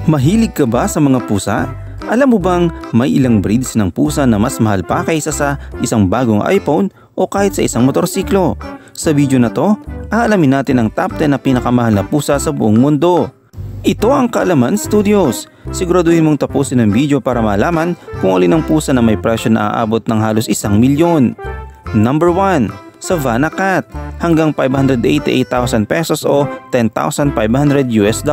Mahilig ka ba sa mga pusa? Alam mo bang may ilang breeds ng pusa na mas mahal pa kaysa sa isang bagong iPhone o kahit sa isang motorsiklo? Sa video na to, aalamin natin ang top 10 na pinakamahal na pusa sa buong mundo. Ito ang Kaalaman Studios. Siguraduhin mong tapusin ang video para malaman kung alin ang pusa na may presyo na aabot ng halos 1 milyon. Number 1. Savannah Cat, hanggang 588,000 pesos o $10,500 US.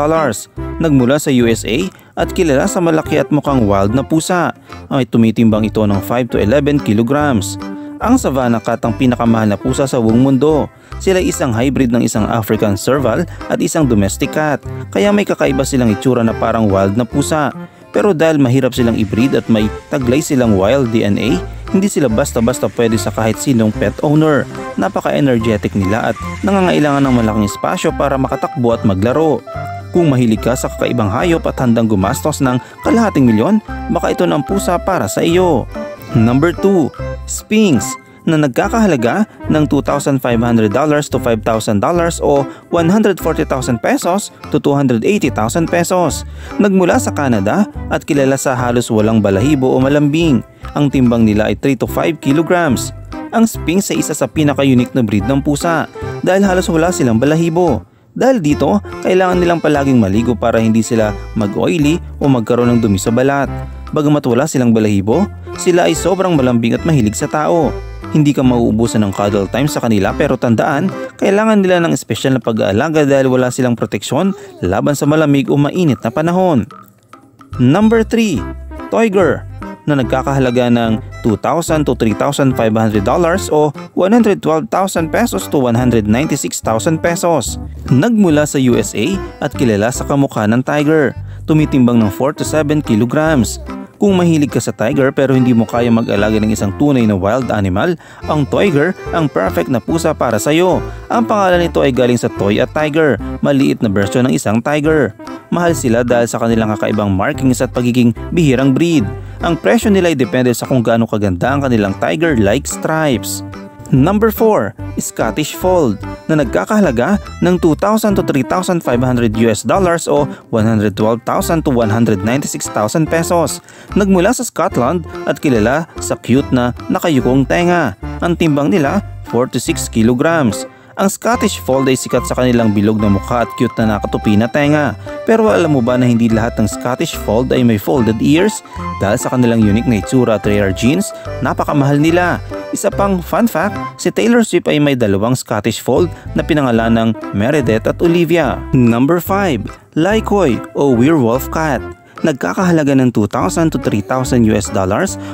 Nagmula sa USA at kilala sa malaki at mukhang wild na pusa. Ay tumitimbang ito ng 5 to 11 kilograms. Ang Savannah Cat ang pinakamahal na pusa sa buong mundo. Sila ay isang hybrid ng isang African Serval at isang domestic cat, kaya may kakaiba silang itsura na parang wild na pusa. Pero dahil mahirap silang i-breed at may taglay silang wild DNA, hindi sila basta-basta pwede sa kahit sinong pet owner. Napaka-energetic nila at nangangailangan ng malaking espasyo para makatakbo at maglaro. Kung mahilig ka sa kakaibang hayop at handang gumastos ng kalahating milyon, baka ito na ang pusa para sa iyo. Number 2. Sphinx, na nagkakahalaga ng $2,500 to $5,000 o 140,000 pesos to 280,000 pesos. Nagmula sa Canada at kilala sa halos walang balahibo o malambing. Ang timbang nila ay 3 to 5 kilograms. Ang Sphinx ay isa sa pinaka-unique na breed ng pusa dahil halos wala silang balahibo. Dahil dito, kailangan nilang palaging maligo para hindi sila mag-oily o magkaroon ng dumi sa balat. Bagamat wala silang balahibo, sila ay sobrang malambing at mahilig sa tao. Hindi ka mauubusan ng cuddle time sa kanila, pero tandaan, kailangan nila ng espesyal na pag-aalaga dahil wala silang proteksyon laban sa malamig o mainit na panahon. Number 3. Tiger, na nagkakahalaga ng $2,000 to $3,500 o 112,000 pesos to 196,000 pesos. Nagmula sa USA at kilala sa kamukha ng tiger. Tumitimbang ng 4 to 7 kilograms. Kung mahilig ka sa tiger pero hindi mo kaya mag-alaga ng isang tunay na wild animal, ang tiger ang perfect na pusa para sa iyo. Ang pangalan nito ay galing sa toy at tiger, maliit na bersyon ng isang tiger. Mahal sila dahil sa kanilang kakaibang markings at pagiging bihirang breed. Ang presyo nila ay depende sa kung gaano kaganda ang kanilang tiger-like stripes. Number 4. Scottish Fold, na nagkakahalaga ng $2,000 to $3,500 o 112,000 to 196,000 pesos. Nagmula sa Scotland at kilala sa cute na nakayukong tenga. Ang timbang nila 4 to 6 kilograms. Ang Scottish Fold ay sikat sa kanilang bilog na mukha at cute na nakatupi na tenga. Pero alam mo ba na hindi lahat ng Scottish Fold ay may folded ears? Dahil sa kanilang unique na itsura at rare genes, napakamahal nila. Isa pang fun fact, si Taylor Swift ay may 2 Scottish Fold na pinangalan ng Meredith at Olivia. Number 5. Lycoy o Werewolf Cat, nagkakahalaga ng $2,000 to $3,000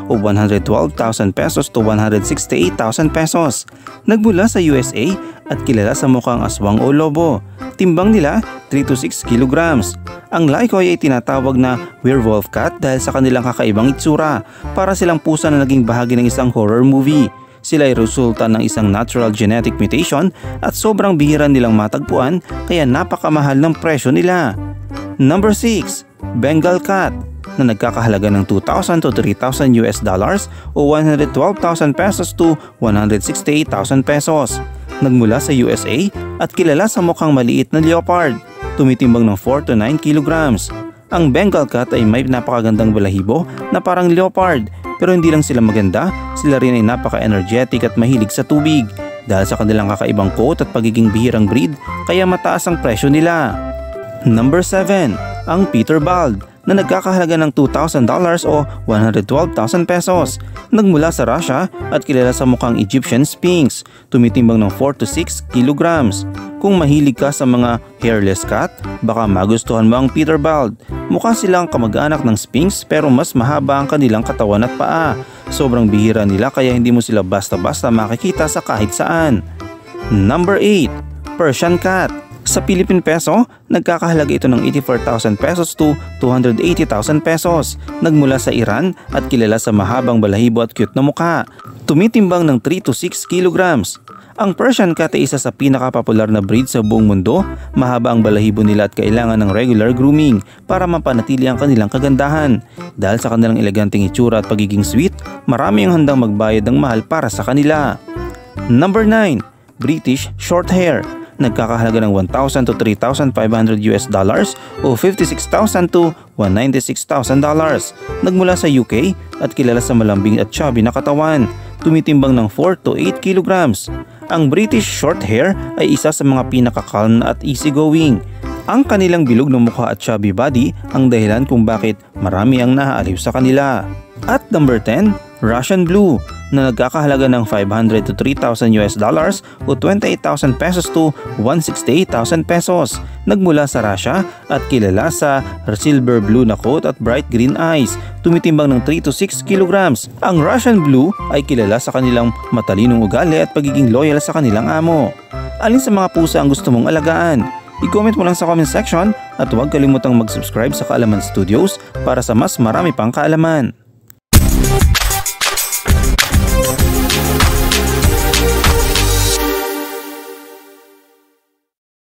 o 112,000 pesos to 168,000 pesos. Nagmula sa USA at kilala sa mukhang aswang o lobo. Timbang nila 3 to 6 kilograms. Ang Lycoy ay tinatawag na werewolf cat dahil sa kanilang kakaibang itsura. Para silang pusa na naging bahagi ng isang horror movie. Sila ay resulta ng isang natural genetic mutation at sobrang bihira nilang matagpuan, kaya napakamahal ng presyo nila. Number 6. Bengal Cat, na nagkakahalaga ng $2,000 to $3,000 o 112,000 pesos to 168,000 pesos. Nagmula sa USA at kilala sa mukhang maliit na leopard. Tumitimbang ng 4 to 9 kilograms. Ang Bengal Cat ay may napakagandang balahibo na parang leopard, pero hindi lang sila maganda, sila rin ay napaka-energetic at mahilig sa tubig. Dahil sa kanilang kakaibang coat at pagiging bihirang breed, kaya mataas ang presyo nila. Number 7. Ang Peterbald, na nagkakahalaga ng $2,000 o 112,000 pesos. Nagmula sa Russia at kilala sa mukhang Egyptian Sphinx. Tumitimbang ng 4 to 6 kilograms. Kung mahilig ka sa mga hairless cat, baka magustuhan mo ang Peterbald. Mukha silang kamag-anak ng Sphinx pero mas mahaba ang kanilang katawan at paa. Sobrang bihira nila kaya hindi mo sila basta-basta makikita sa kahit saan. Number 8. Persian Cat. Sa Philippine peso, nagkakahalaga ito ng 84,000 pesos to 280,000 pesos. Nagmula sa Iran at kilala sa mahabang balahibo at cute na mukha. Tumitimbang ng 3 to 6 kilograms. Ang Persian Cat ay isa sa pinakapopular na breed sa buong mundo. Mahaba ang balahibo nila at kailangan ng regular grooming para mapanatili ang kanilang kagandahan. Dahil sa kanilang eleganteng itsura at pagiging sweet, marami ang handang magbayad ng mahal para sa kanila. Number 9. British Shorthair, nagkakahalaga ng 1,000 to 3,500 US dollars o 56,000 to 196,000 dollars. Nagmula sa UK at kilala sa malambing at chubby na katawan, tumitimbang ng 4 to 8 kilograms. Ang British Shorthair ay isa sa mga pinaka-calm at easygoing. Ang kanilang bilog ng mukha at chubby body ang dahilan kung bakit marami ang naaaliw sa kanila. At number 10, Russian Blue na nagkakahalaga ng 500 to 3,000 US dollars o 28,000 pesos to 168,000 pesos. Nagmula sa Russia at kilala sa silver blue na coat at bright green eyes. Tumitimbang ng 3 to 6 kilograms. Ang Russian Blue ay kilala sa kanilang matalinong ugali at pagiging loyal sa kanilang amo. Alin sa mga pusa ang gusto mong alagaan? I-comment mo lang sa comment section at huwag kalimutang mag-subscribe sa Kaalaman Studios para sa mas marami pang kaalaman.